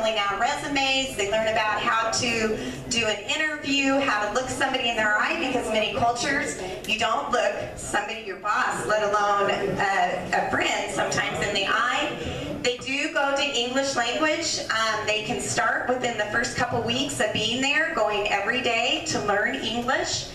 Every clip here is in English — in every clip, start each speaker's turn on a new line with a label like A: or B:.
A: filling out resumes. They learn about how to do an interview, how to look somebody in their eye, because many cultures, you don't look somebody, your boss, let alone a friend, sometimes in the eye. They do go to English language. They can start within the first couple weeks of being there, going every day to learn English.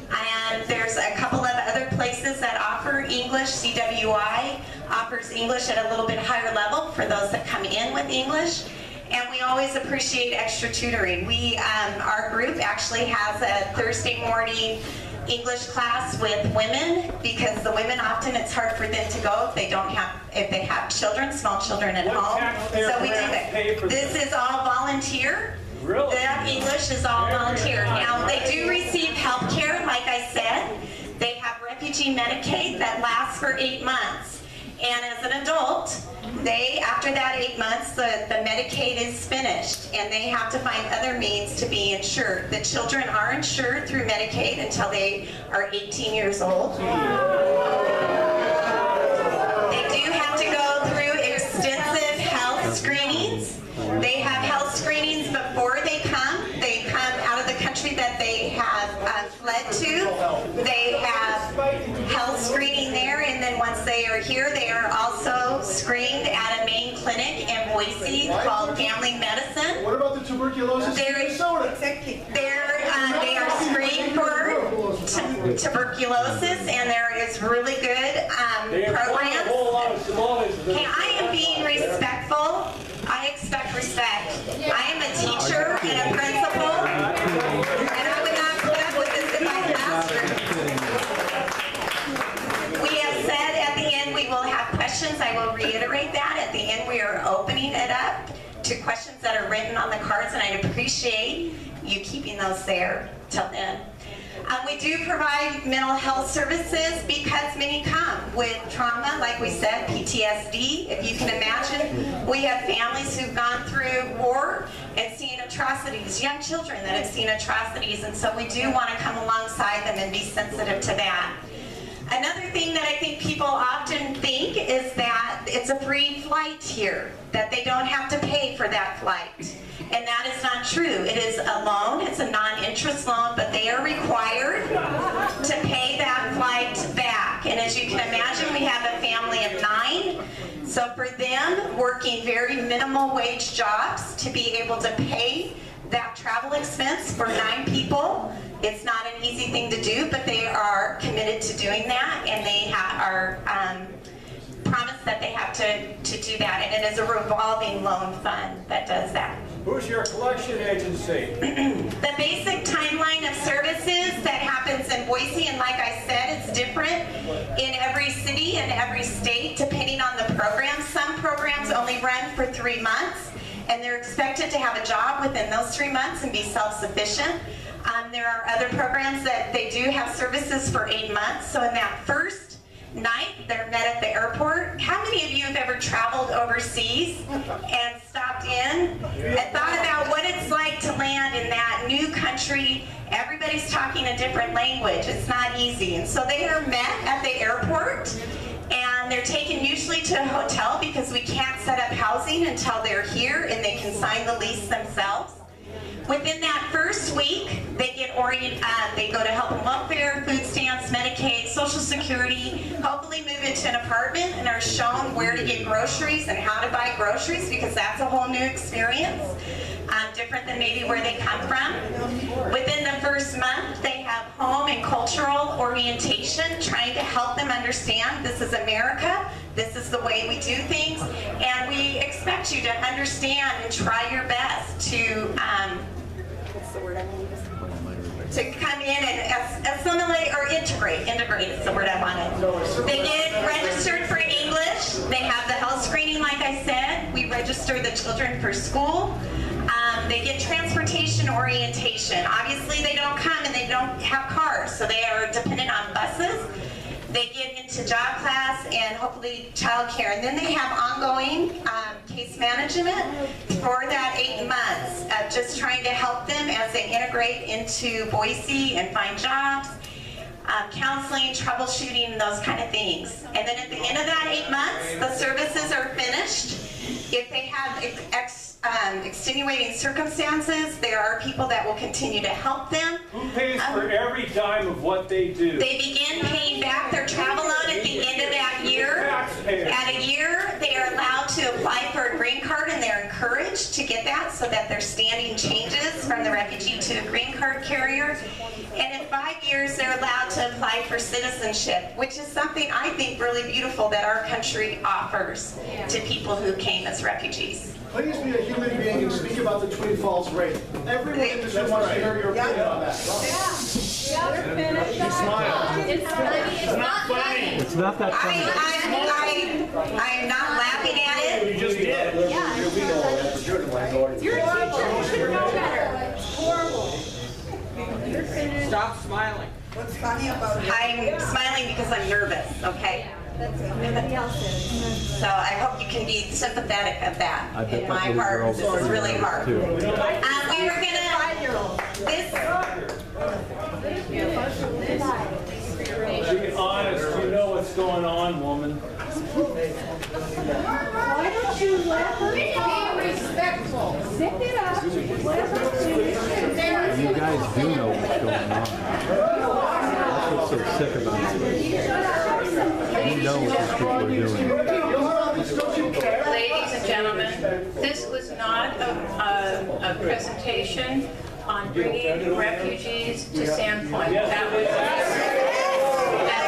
A: And there's a couple of other places that offer English. CWI offers English at a little bit higher level for those that come in with English. And we always appreciate extra tutoring. Our group actually has a Thursday morning English class with women, because the women often, it's hard for them to go if they have children, small children at home. So we do it. This is all volunteer.
B: Really?
A: That English is all volunteer. Now, they do receive health care, like I said. They have Refugee Medicaid that lasts for 8 months. And as an adult, after that 8 months, the Medicaid is finished, and they have to find other means to be insured. The children are insured through Medicaid until they are 18 years old. They do have to go through extensive health screenings. They have health screenings before they come. They come out of the country that they have fled to. They have health screening there, and then once they are here, they are also screened at a main clinic in Boise called Family Medicine.
C: What about the tuberculosis in Minnesota?
A: They are screened for tuberculosis, and there is really good programs. Okay, I am being respectful. I expect respect. I am a teacher and a principal, and I would not put up with this in my classroom. We have said at the end we will have questions. I will reiterate that. At the end we are opening it up to questions that are written on the cards, and I'd appreciate you keeping those there till then. We do provide mental health services because many come with trauma, like we said, PTSD. If you can imagine, we have families who've gone through war and seen atrocities, young children that have seen atrocities, and so we do want to come alongside them and be sensitive to that. Another thing that I think people often think is that it's a free flight here, that they don't have to pay for that flight. And that is not true. It is a loan, it's a non-interest loan, but they are required to pay that flight back. And as you can imagine, we have a family of 9. So for them, working very minimal wage jobs to be able to pay that travel expense for 9 people, it's not an easy thing to do, but they are committed to doing that, and they are promised that they have to do that, and it is a revolving loan fund that does that.
B: Who's your collection agency?
A: The basic timeline of services that happens in Boise, and like I said, it's different in every city and every state depending on the program. Some programs only run for 3 months, and they're expected to have a job within those 3 months and be self-sufficient. There are other programs that they do have services for 8 months, so in that first night they're met at the airport. How many of you have ever traveled overseas and stopped in and thought about what it's like to land in that new country? Everybody's talking a different language. It's not easy. And so they are met at the airport, and they're taken usually to a hotel because we can't set up housing until they're here and they can sign the lease themselves. Within that first week, they get they go to health and welfare, food stamps, Medicaid, Social Security, hopefully move into an apartment and are shown where to get groceries and how to buy groceries, because that's a whole new experience, different than maybe where they come from. Within the first month, they have home and cultural orientation, trying to help them understand this is America, this is the way we do things, and we expect you to understand and try your best to what's the word I want to come in and assimilate or integrate. Integrate is the word I wanted. They get registered for English. They have the health screening, like I said. We register the children for school. They get transportation orientation. Obviously, they don't come and they don't have cars, so they are dependent on buses. They get into job class and hopefully child care. And then they have ongoing case management for that 8 months of just trying to help them as they integrate into Boise and find jobs, counseling, troubleshooting, and those kind of things. And then at the end of that 8 months, the services are finished. If they have extenuating circumstances, there are people that will continue to help them.
B: Who pays for every dime of what they do?
A: They begin paying back their travel loan at the end of that year.
B: Taxpayers.
A: At a year, they are allowed to apply for a green card, and they're encouraged to get that so that their standing changes from the refugee to a green card carrier. And in 5 years, they're allowed to apply for citizenship, which is something I think really beautiful that our country offers to people who came as refugees.
C: Please be a human being and speak about the Twin Falls rate. Everyone in this room wants to hear your opinion on that.
D: It's not funny.
E: It's not that funny.
A: I'm not laughing at it.
D: You just did. You're a teacher. You should know better. Horrible.
F: Stop smiling.
G: What's funny about it?
A: I'm smiling because I'm nervous, okay? So I hope you can be sympathetic of that.
E: I bet
A: In
E: that
A: my
E: little
A: heart,
E: girl's
A: this is really hard.
E: too.
A: We were gonna, this,
B: Be honest, you know what's going on, woman.
D: Why don't you let her talk? Be respectful. Zip it up. Let her finish.
E: You guys do know what's going on. That's what's so sick about it. You know what these people are doing.
H: Ladies and gentlemen, this was not a presentation on bringing refugees to Sandpoint. That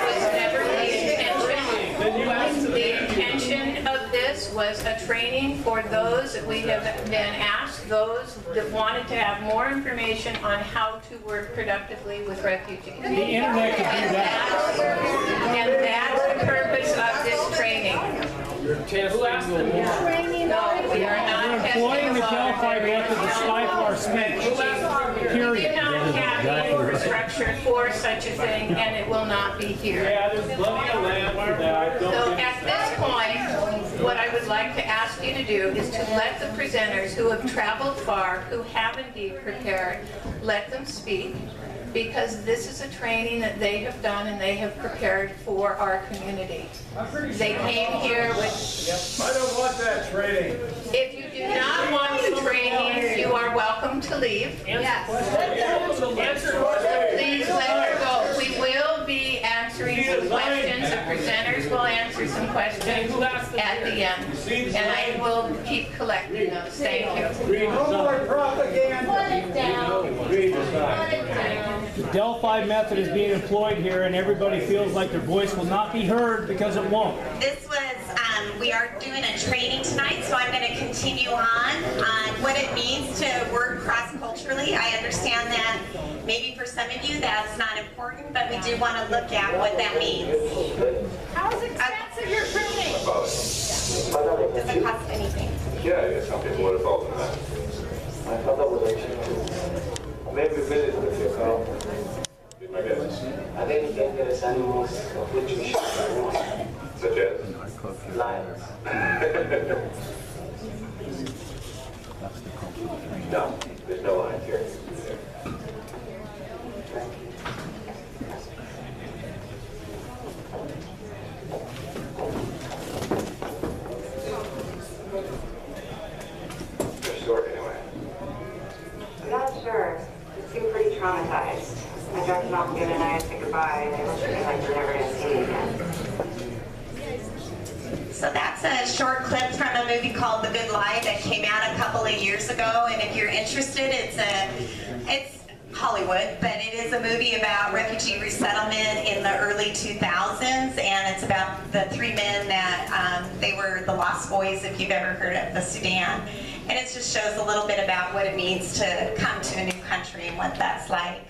H: was never the intention. The intention of this was a training for those that we have been asked, those that wanted to have more information on how to work productively with refugees.
B: The internet can do that.
H: And that's the purpose of this training.
B: Who asked them?
H: No, we are not testing
B: Employing the
H: the
B: Delphi method to stifle our speech.
H: We do
B: Period.
H: not have the infrastructure for such a thing, and it will not be here.
B: Yeah, there's plenty of land for that.
H: So
B: Don't
H: at this point, what I would like to ask you to do is to let the presenters who have traveled far, who have indeed prepared, let them speak, because this is a training that they have done and they have prepared for our community. They came here with...
B: I don't want that training.
H: If you do not want the training, you are welcome to leave. Yes. Please let her go. We will be answering some questions. The presenters will answer some questions at the end. And I will keep collecting those. Thank you.
B: No more propaganda.
D: Put it down. Put it down.
B: The Delphi method is being employed here, and everybody feels like their voice will not be heard because it won't.
A: this was, we are doing a training tonight, so I'm going to continue on what it means to work cross-culturally. I understand that maybe for some of you that's not important, but we do want to look at what that means.
D: How's expensive your training?
A: It doesn't cost anything.
I: Yeah, some people would have thought that. My father was actually maybe visit with your car. I think there's animals of which we should such as lions. No, there's no lions here. They're short anyway.
J: I'm not sure. They seem pretty traumatized. I dropped them off the other night to say goodbye, and they looked at me like they're never going to see me again.
A: So that's a short clip from a movie called The Good Life that came out a couple of years ago, and if you're interested, it's Hollywood, but it is a movie about refugee resettlement in the early 2000s, and it's about the three men that they were the Lost Boys, if you've ever heard of the Sudan, and it just shows a little bit about what it means to come to a new country and what that's like.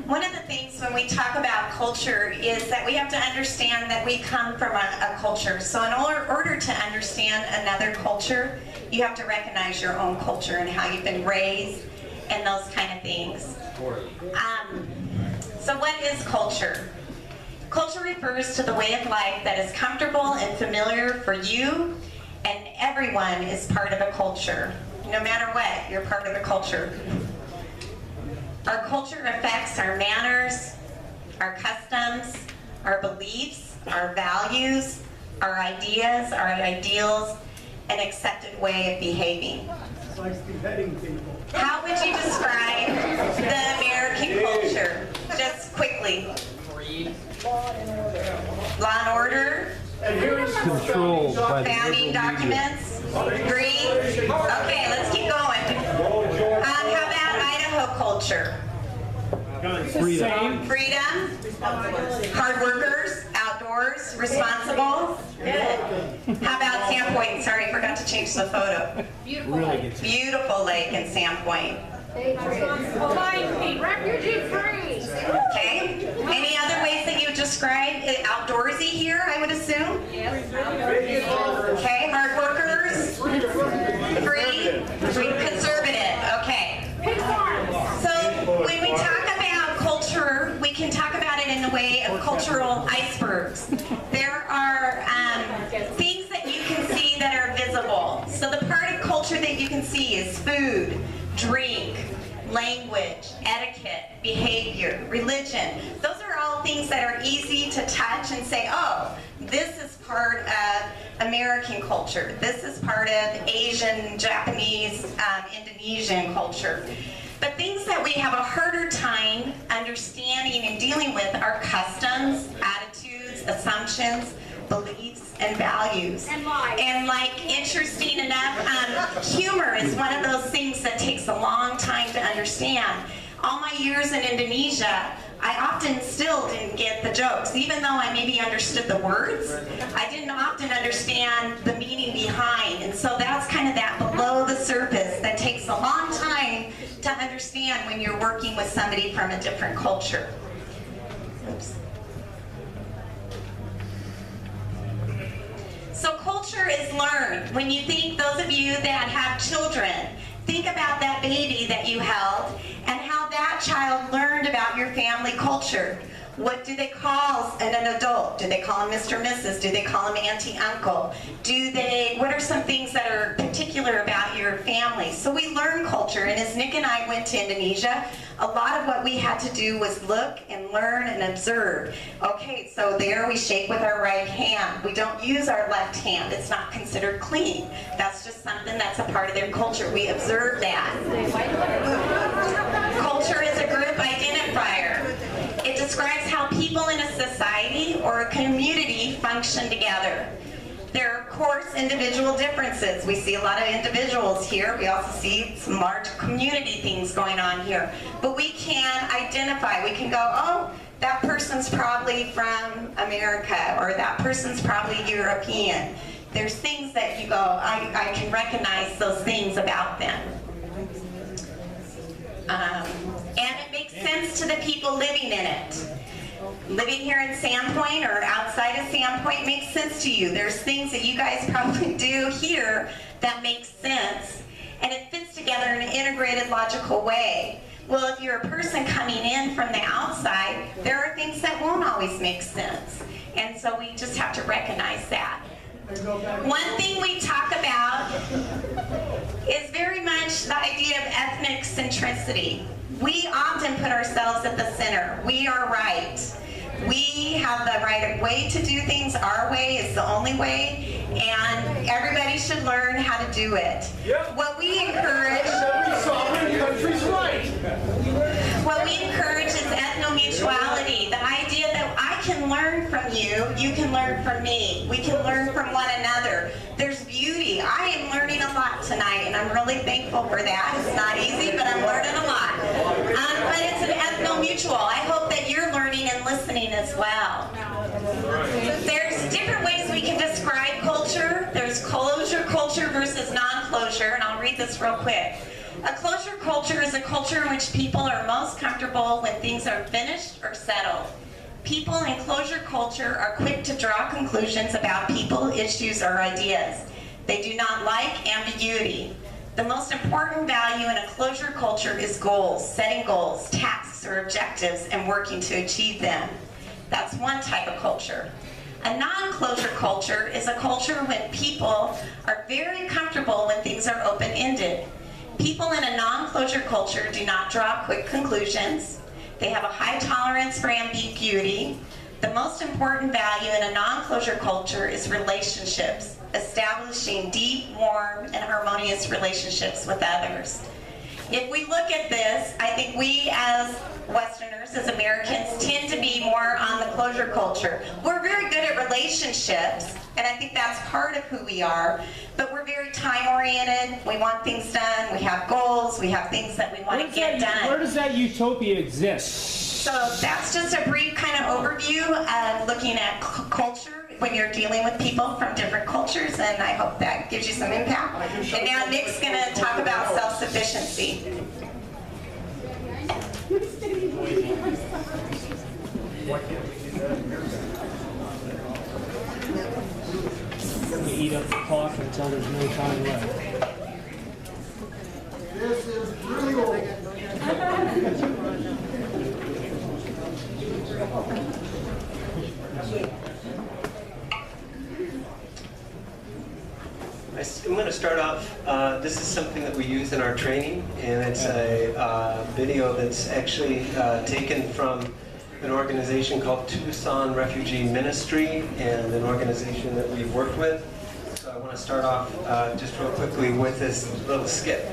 A: One of the things when we talk about culture is that we have to understand that we come from a culture. So in order to understand another culture, you have to recognize your own culture and how you've been raised and those kind of things. So what is culture? Culture refers to the way of life that is comfortable and familiar for you, and everyone is part of a culture. No matter what, you're part of a culture. Our culture affects our manners, our customs, our beliefs, our values, our ideas, our ideals, and accepted way of behaving.
C: likes beheading people.
A: How would you describe the American culture? Just quickly. Law and order.
E: Controlled by the
A: Founding
E: liberal
A: documents. Greed. Okay, let's keep going. How about Idaho culture?
B: Freedom.
A: Freedom. Hard workers. Outdoors. Responsible. Good. How about Sandpoint? Sorry, I forgot to change the photo.
B: Really gets
A: Beautiful lake in Sandpoint.
D: Refugee free.
A: Okay. Any other ways that you would describe it? Outdoorsy here, I would assume? Okay. Hard workers. Free. Conservative. Okay. So when we talk about culture, we can talk about it in the way of cultural icebergs. There are things that you can see that are visible. So the part of culture that you can see is food, drink, language, etiquette, behavior, religion. Those are all things that are easy to touch and say, oh, this is part of American culture. This is part of Asian, Japanese, Indonesian culture. But things that we have a harder time understanding and dealing with are customs, attitudes, assumptions, beliefs, and values. And like, interesting enough, humor is one of those things that takes a long time to understand. All my years in Indonesia, I often still didn't get the jokes. Even though I maybe understood the words, I didn't often understand the meaning behind. And so that's kind of that below the surface that takes a long time to understand when you're working with somebody from a different culture. Oops. So culture is learned. When you think, those of you that have children, think about that baby that you held and how that child learned about your family culture. What do they call an adult? Do they call him Mr. Mrs.? Do they call him Auntie Uncle? What are some things that are particular about your family? So we learn culture, and as Nick and I went to Indonesia, a lot of what we had to do was look and learn and observe. Okay, so there we shake with our right hand. We don't use our left hand. It's not considered clean. That's just something that's a part of their culture. We observe that. Culture is a group identifier. It describes how people in a society or a community function together. There are, of course, individual differences. We see a lot of individuals here. We also see some large community things going on here. But we can identify. We can go, oh, that person's probably from America, or that person's probably European. There's things that you go, I can recognize those things about them. And it makes sense to the people living in it. Living here in Sandpoint or outside of Sandpoint makes sense to you. There's things that you guys probably do here that make sense, and it fits together in an integrated, logical way. Well, if you're a person coming in from the outside, there are things that won't always make sense. And so we just have to recognize that. One thing we talk about is very much the idea of ethnic centricity. We often put ourselves at the center. We are right. We have the right way to do things. Our way is the only way, and everybody should learn how to do it. What we encourage,
C: Every sovereign country's right.
A: what we encourage is ethnomutuality, the idea that I can learn from you, you can learn from me, we can learn from one another. There's beauty. I am learning a lot tonight, and I'm really thankful for that. It's not easy, but I'm learning a lot. But it's an ethnomutual. I hope that you're learning and listening as well. There's different ways we can describe culture. There's closure culture versus non-closure, and I'll read this real quick. A closure culture is a culture in which people are most comfortable when things are finished or settled. People in closure culture are quick to draw conclusions about people, issues, or ideas. They do not like ambiguity. The most important value in a closure culture is goals, setting goals, tasks, or objectives, and working to achieve them. That's one type of culture. A non-closure culture is a culture when people are very comfortable when things are open-ended. People in a non-closure culture do not draw quick conclusions. They have a high tolerance for ambiguity. The most important value in a non-closure culture is relationships. establishing deep, warm, and harmonious relationships with others. If we look at this, I think we as Westerners, as Americans, tend to be more on the closure culture. We're very good at relationships, and I think that's part of who we are, but we're very time-oriented. We want things done. We have goals. We have things that we want to get done.
B: Where does that utopia exist?
A: So that's just a brief kind of overview of looking at culture when you're dealing with people from different cultures, and I hope that gives you some impact. And now Nick's going to talk about self-sufficiency.
B: We eat up the clock until there's no time left.
C: This is brutal.
F: I'm going to start off, this is something that we use in our training, and it's a video that's actually taken from an organization called Tucson Refugee Ministry, and an organization that we've worked with. So I want to start off just real quickly with this little skit.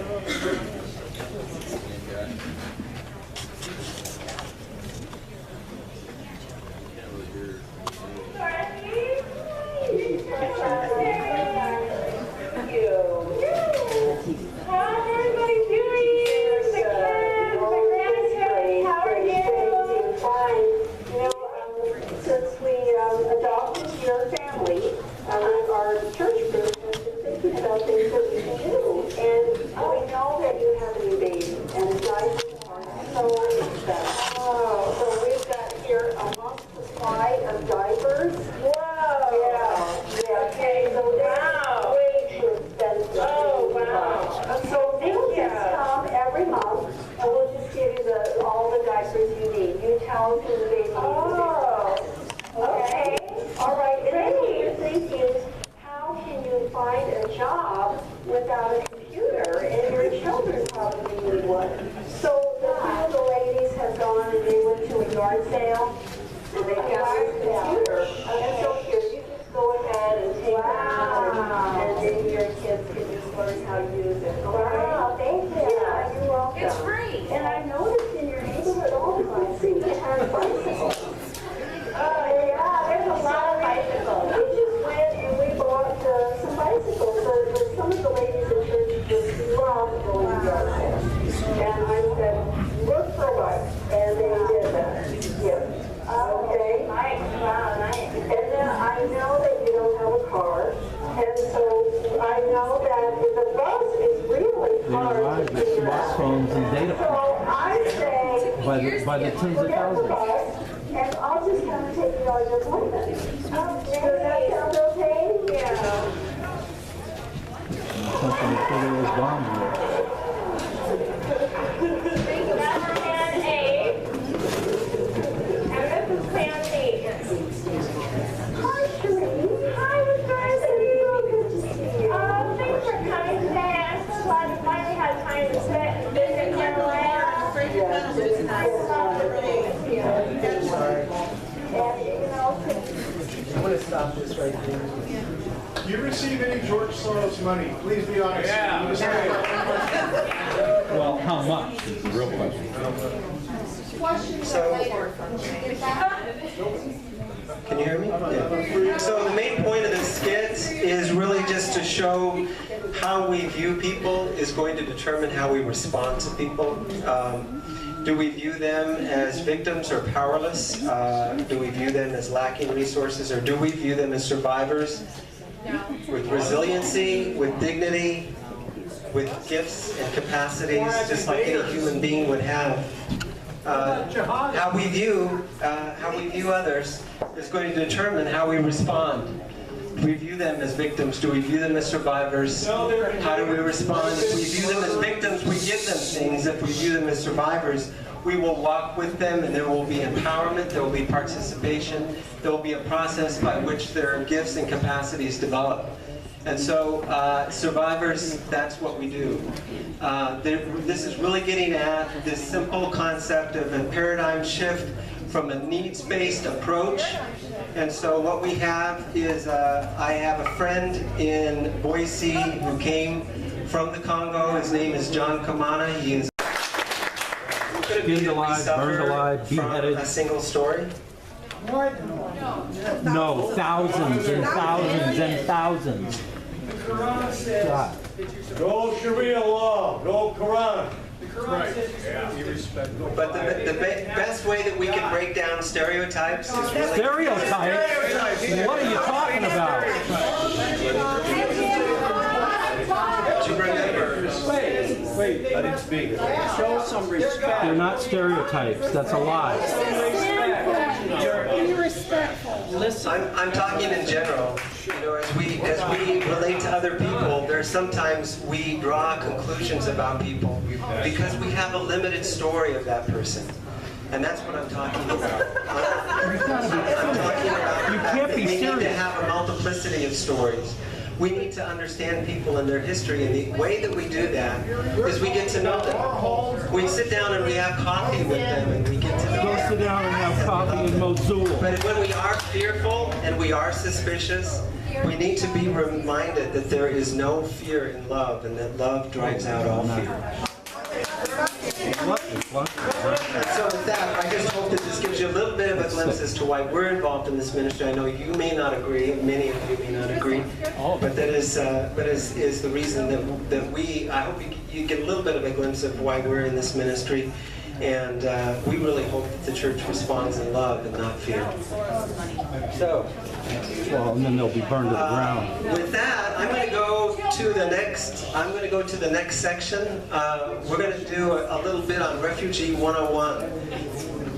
E: By the tens of thousands.
D: And I'll just come and take you on your appointment. Does that sound okay? Yeah.
E: Something that said it was gone.
D: Plan A. And this is Plan B. Hi, Sheree. Hi, Miss Darcy. Good to see you. Thanks for coming today. I'm so glad you finally had time to sit and visit Carolina.
F: I'm going to stop this right there.
C: Do you receive any George Soros money? Please be honest.
B: Yeah.
E: Well, how much is the real question?
F: Can you hear me? Yeah. So the main point of the skit is really just to show how we view people is going to determine how we respond to people. Do we view them as victims or powerless? Do we view them as lacking resources, or do we view them as survivors with resiliency, with dignity, with gifts and capacities, just like any human being would have? How we view others is going to determine how we respond. Do we view them as victims? Do we view them as survivors? How do we respond? If we view them as victims, we give them things. If we view them as survivors, we will walk with them, and there will be empowerment, there will be participation, there will be a process by which their gifts and capacities develop. And so, survivors, that's what we do. This is really getting at this simple concept of a paradigm shift from a needs-based approach. And so what we have is, I have a friend in Boise who came from the Congo. His name is John Kamana. He is
E: Skinned alive, burned alive, beheaded.
F: a single story.
E: No, thousands and thousands and thousands. God.
G: No Sharia law, no Quran.
F: But the best way that we can break down stereotypes is really...
E: Stereotypes? What are you talking about?
F: Did you remember?
G: Wait, I didn't speak. Show some respect.
E: They're not stereotypes. That's a lie.
D: Be respectful.
F: I'm talking in general. You know, as we relate to other people, there's sometimes we draw conclusions about people because we have a limited story of that person. And that's what I'm talking about. I'm talking about
E: You can't be
F: we need to
E: serious.
F: have a multiplicity of stories. We need to understand people and their history, and the way that we do that is we get to know them. We sit down and we have coffee with them, and we get to know
E: Go
F: them.
E: sit down and have coffee in Mosul.
F: But when we are fearful and we are suspicious, we need to be reminded that there is no fear in love, and that love drives out all fear. So with that, I just hope that this gives you a little bit of a glimpse as to why we're involved in this ministry. I know you may not agree, many of you may not agree, but that is the reason that we, I hope you get a little bit of a glimpse of why we're in this ministry. And we really hope that the church responds in love and not fear. So,
E: Well, and then they'll be burned to the ground.
F: with that, I'm going to go to the next. I'm going to go to the next section. We're going to do a little bit on Refugee 101,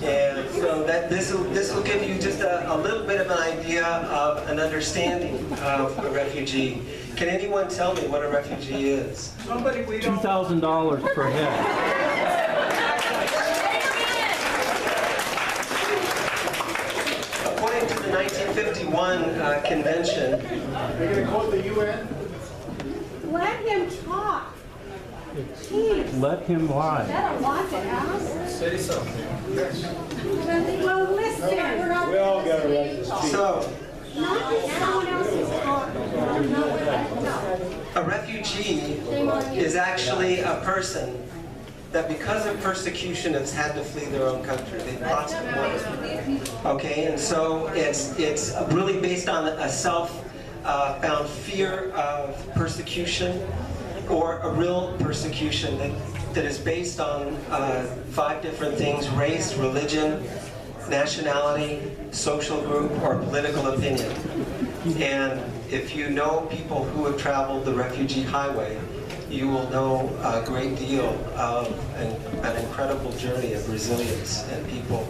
F: and so that this will give you just a little bit of an idea of an understanding of a refugee. Can anyone tell me what a refugee is?
E: $2,000 per head.
F: According to the 1951 convention,
C: They're going to quote the UN?
D: Let him talk. Jeez,
E: Let him lie.
D: I don't want to ask. Say something. Well, listen.
G: We all got a right to speak.
F: so
D: Not that someone else is talking.
F: a refugee is actually a person that because of persecution has had to flee their own country. They've lost money. Okay, and so it's really based on a self-found fear of persecution, or a real persecution that is based on 5 different things: race, religion, nationality, social group, or political opinion. And if you know people who have traveled the refugee highway, you will know a great deal of an incredible journey of resilience and people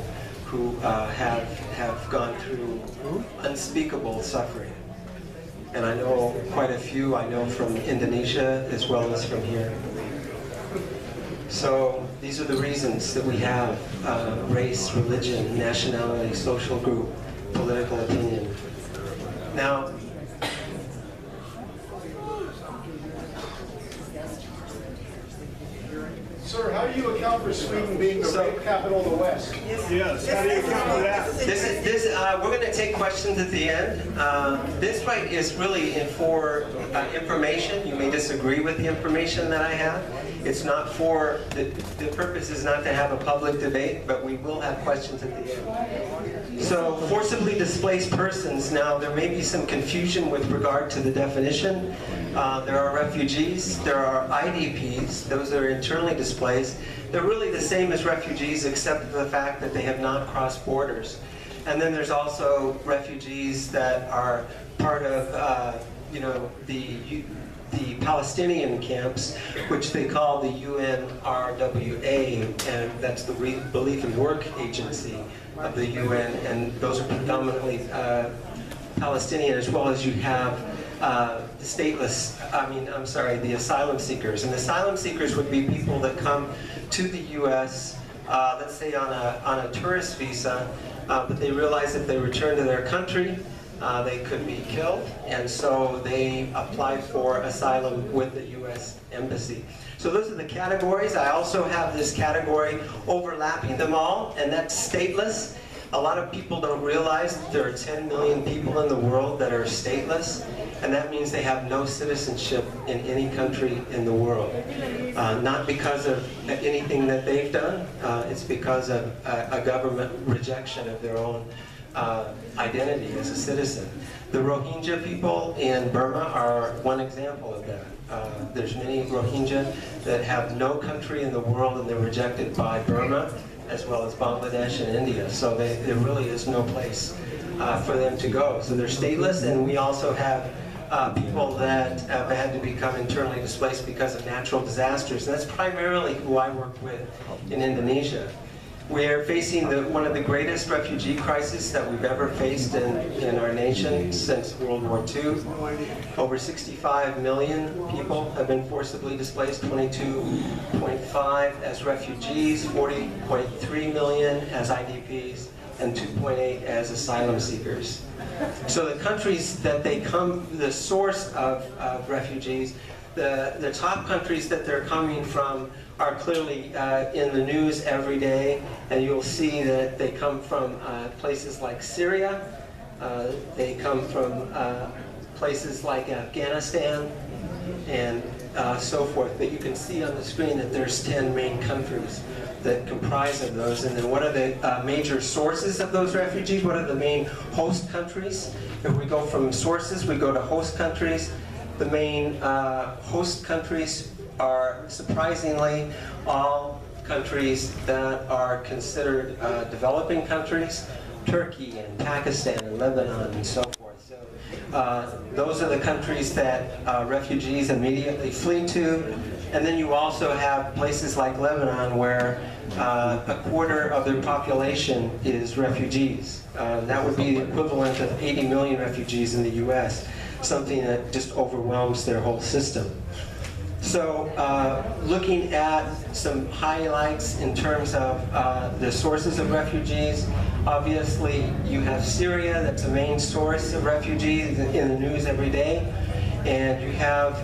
F: who have gone through unspeakable suffering. And I know quite a few. I know from Indonesia as well as from here. So these are the reasons that we have race, religion, nationality, social group, political opinion. Now,
C: Sir, how do you account for Sweden being the rape capital of the West?
G: Yes, how do you account for that?
F: we're going to take questions at the end. This right is really for information. You may disagree with the information that I have. It's not for, the purpose is not to have a public debate, but we will have questions at the end. So, forcibly displaced persons, now there may be some confusion with regard to the definition. There are refugees, there are IDPs, those that are internally displaced. They're really the same as refugees except for the fact that they have not crossed borders. And then there's also refugees that are part of, the Palestinian camps, which they call the UNRWA, and that's the Relief and Work Agency of the UN, and those are predominantly Palestinian, as well as you have the the asylum seekers. And the asylum seekers would be people that come to the U.S., let's say on a tourist visa, but they realize if they return to their country, they could be killed, and so they apply for asylum with the U.S. Embassy. So those are the categories. I also have this category overlapping them all, and that's stateless. A lot of people don't realize that there are 10 million people in the world that are stateless, and that means they have no citizenship in any country in the world. Not because of anything that they've done, it's because of a government rejection of their own identity as a citizen. The Rohingya people in Burma are one example of that. There's many Rohingya that have no country in the world, and they're rejected by Burma as well as Bangladesh and India. So there really is no place for them to go. So they're stateless, and we also have people that have had to become internally displaced because of natural disasters. And that's primarily who I work with in Indonesia. We're facing one of the greatest refugee crises that we've ever faced in our nation since World War II. Over 65 million people have been forcibly displaced, 22.5 as refugees, 40.3 million as IDPs, and 2.8 as asylum seekers. So the countries that they come, the source of refugees, the top countries that they're coming from are clearly in the news every day, and you'll see that they come from places like Syria, they come from places like Afghanistan, and so forth. But you can see on the screen that there's 10 main countries that comprise of those. And then what are the major sources of those refugees? What are the main host countries? If we go from sources, we go to host countries. The main host countries are surprisingly all countries that are considered developing countries, Turkey and Pakistan and Lebanon and so forth. So those are the countries that refugees immediately flee to. And then you also have places like Lebanon where a quarter of their population is refugees. That would be the equivalent of 80 million refugees in the US, something that just overwhelms their whole system. So looking at some highlights in terms of the sources of refugees, obviously you have Syria, that's the main source of refugees in the news every day. And you have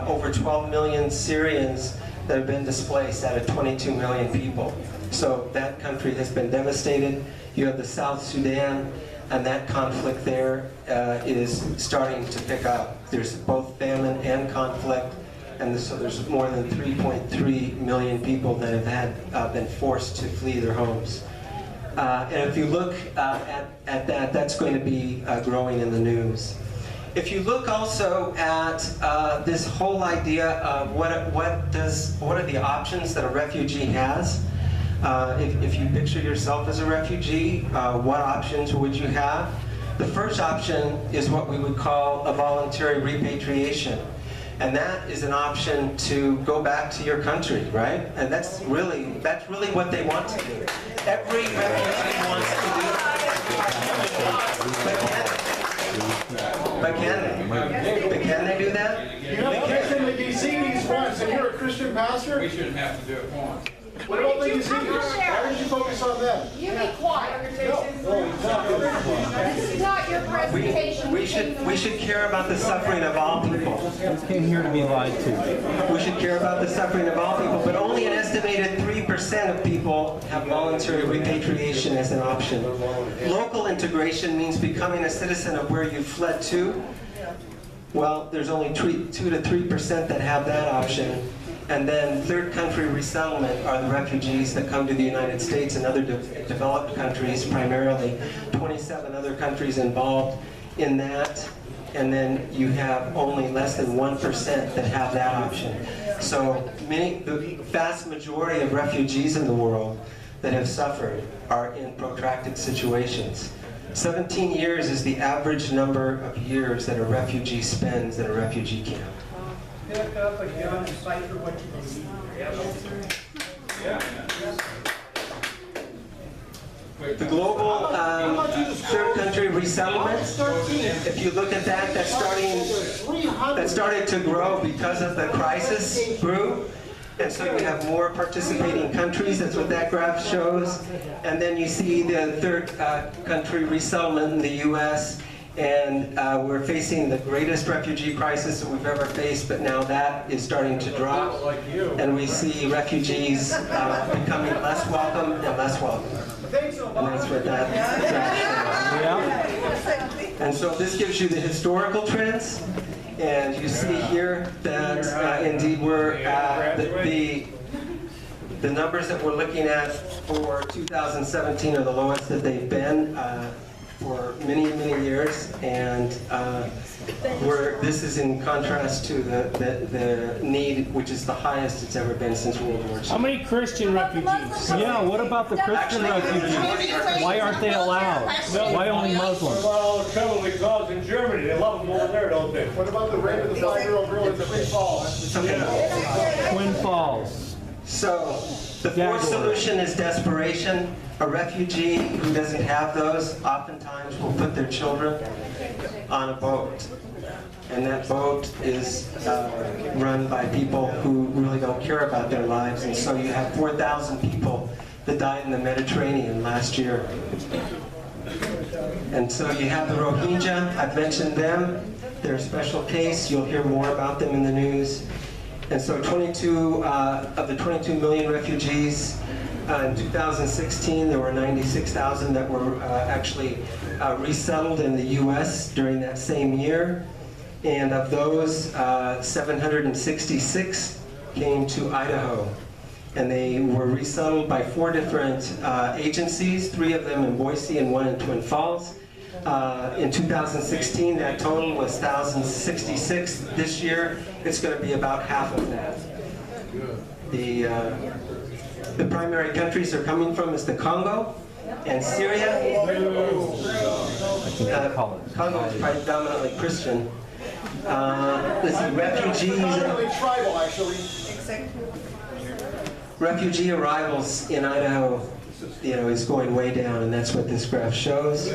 F: over 12 million Syrians that have been displaced out of 22 million people. So that country has been devastated. You have the South Sudan, and that conflict there is starting to pick up. There's both famine and conflict, and so there's more than 3.3 million people that have been forced to flee their homes. And if you look at that, that's going to be growing in the news. If you look also at this whole idea of what are the options that a refugee has, if you picture yourself as a refugee, what options would you have? The first option is what we would call a voluntary repatriation. And that is an option to go back to your country, right? And that's really what they want to do. Every refugee wants to do that. But can they do that?
C: You have kids in the Yazidis once, and you're a Christian pastor?
K: We shouldn't have to do it once.
C: What about the Yazidis? Why did you focus on them?
L: You be quiet. This is not your presentation.
F: We should care about the suffering of all people.
E: We came here to be lied to.
F: We should care about the suffering of all people, but only an estimated 3% of people have voluntary repatriation as an option. Local integration means becoming a citizen of where you fled to. Well, there's only 2 to 3% that have that option. And then third country resettlement are the refugees that come to the United States and other developed countries, primarily 27 other countries involved in that. And then you have only less than 1% that have that option. So the vast majority of refugees in the world that have suffered are in protracted situations. 17 years is the average number of years that a refugee spends in a refugee camp.
B: Pick up a gun and fight for what you believe.
F: The global third country resettlement, if you look at that, that's starting to grow because of the crisis grew. And so you have more participating countries, that's what that graph shows. And then you see the third country resettlement in the US. And we're facing the greatest refugee crisis that we've ever faced, but now that is starting to drop. And we see refugees becoming less welcome and less welcome. And that's what that graph shows. And so this gives you the historical trends. And you see here that indeed we're the numbers that we're looking at for 2017 are the lowest that they've been for many, many years. And this is in contrast to the need, which is the highest it's ever been since World War II.
B: How many Christian refugees? Yeah, what about the Christian refugees? Why aren't they allowed? Why only Muslims?
K: What about all the trouble we caused in Germany? They love them over there, don't they?
C: What about the rape of the 5-year-old girl in Twin Falls?
B: Twin Falls.
F: So, the fourth solution is desperation. A refugee who doesn't have those oftentimes will put their children on a boat. And that boat is run by people who really don't care about their lives. And so you have 4,000 people that died in the Mediterranean last year. And so you have the Rohingya. I've mentioned them. They're a special case. You'll hear more about them in the news. And so 22 of the 22 million refugees in 2016, there were 96,000 that were actually resettled in the U.S. during that same year. And of those, 766 came to Idaho. And they were resettled by 4 different agencies, 3 of them in Boise and 1 in Twin Falls. In 2016, that total was 1,066. This year, it's going to be about half of that. The primary countries they're coming from is the Congo and Syria. Congo is predominantly Christian. Let's see, refugees.
C: Tribal, actually.
F: Refugee arrivals in Idaho, is going way down, and that's what this graph shows.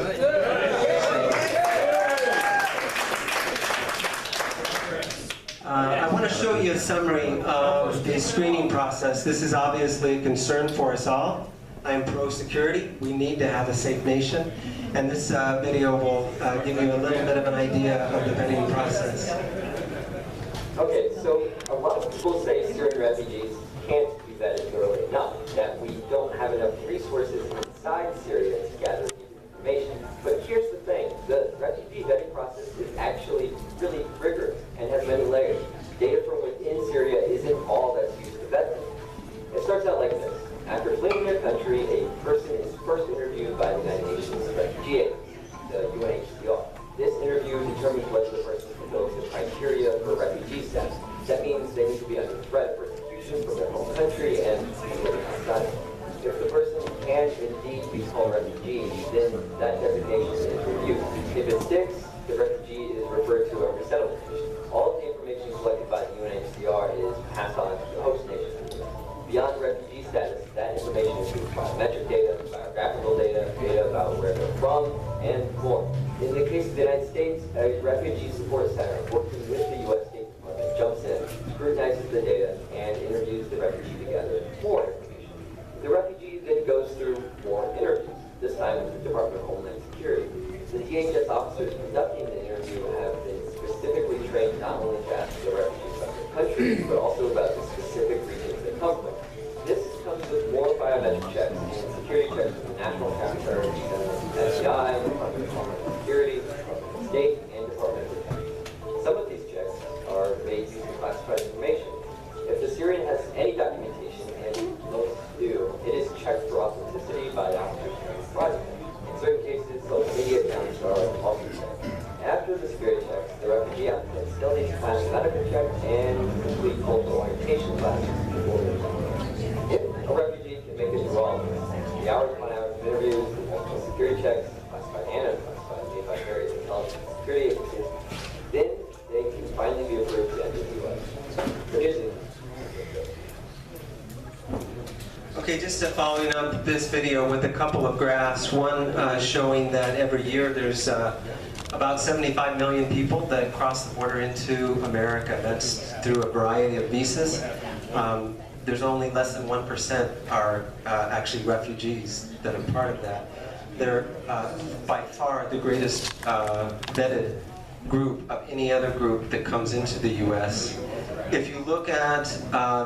F: I want to show you a summary of the screening process. This is obviously a concern for us all. I am pro-security. We need to have a safe nation. And this video will give you a little bit of an idea of the vetting process.
M: Okay, so a lot of people say Syrian refugees can't be vetted thoroughly enough, that we don't have enough resources inside Syria to gather information. But here's the thing, the refugee vetting process is actually really rigorous and has many layers. Data from within Syria isn't all that's used to vet them. It starts out like this. After fleeing their country, a person is first interviewed by the United Nations Refugee Agency, the UNHCR. This interview determines whether the person fulfills the criteria for refugee status. That means they need to be under threat of persecution from their home country and living outside. If the person can indeed be called a refugee, then that designation is reviewed. If it sticks, the refugee is referred to a resettlement mission. All of the information collected by the UNHCR is passed on to the host nation. Beyond refugee status, that information includes biometric data, biographical data, data about where they're from, and more. In the case of the United States, a refugee support center working with the U.S. State Department jumps in, scrutinizes the data, and interviews the refugee to gather more information. The refugee then goes through more interviews, this time with the Department of Homeland Security. The DHS officers conducting the interview have been specifically trained not only to ask the refugees about their country, but also about the specific regions they come from. This comes with more biometric checks and security checks from the National Counter, FBI, Department of Homeland Security, Department of State, and Department of Defense. Some of these checks are made using classified information. If the Syrian has any documentation, and most do, it is checked for authenticity by officers who provide it. In certain cases, social media accounts are also checked. After the security checks, the refugee applicant still needs to pass a medical check and complete cultural orientation classes before they come. If a refugee can make it through all of this, the hours upon hours of interviews, the multiple security checks, classified and unclassified, made by various intelligence and security agencies, then they can finally be approved to enter the U.S. Producing.
F: Okay, just following up this video with a couple of graphs. One showing that every year there's about 75 million people that cross the border into America. That's through a variety of visas. There's only less than 1% are actually refugees that are part of that. They're by far the greatest vetted group of any other group that comes into the U.S. If you look at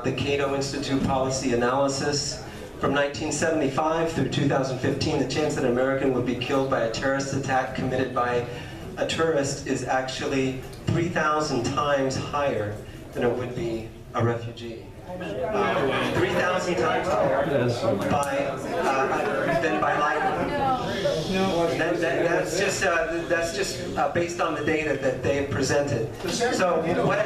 F: the Cato Institute policy analysis, From 1975 through 2015, the chance that an American would be killed by a terrorist attack committed by a tourist is actually 3,000 times higher than it would be a refugee. 3,000 times higher than by lightning. That's just based on the data that they've presented. So what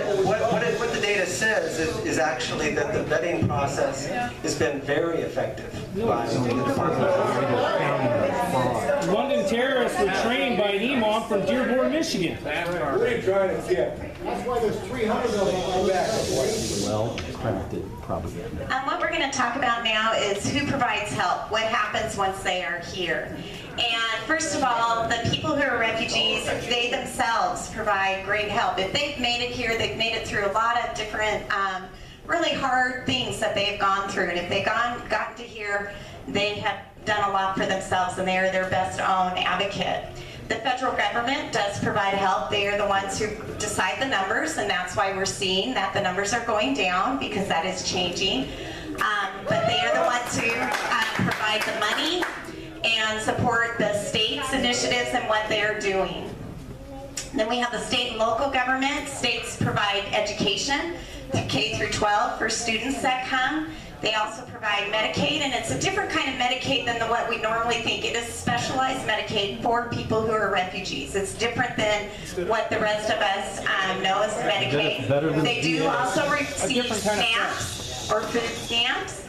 F: the data says is actually that the vetting process has been very effective by the Department of Homeland.
B: London terrorists were trained by an imam from Dearborn, Michigan.
K: What are you trying to get?
C: That's why there's 300 of them on back.
B: Well, crafted propaganda.
A: What we're going to talk about now is who provides help, what happens once they are here. And first of all, the people who are refugees, they themselves provide great help. If they've made it here, they've made it through a lot of different really hard things that they've gone through. And if they've gotten to here, they have done a lot for themselves and they are their best own advocate. The federal government does provide help. They are the ones who decide the numbers, and that's why we're seeing that the numbers are going down, because that is changing. But they are the ones who provide the money and support the state's initiatives and what they're doing. Then we have the state and local government. States provide education, K through 12 for students that come. They also provide Medicaid, and it's a different kind of Medicaid than what we normally think. It is specialized Medicaid for people who are refugees. It's different than what the rest of us know as Medicaid. They do also receive SNAPs or food stamps,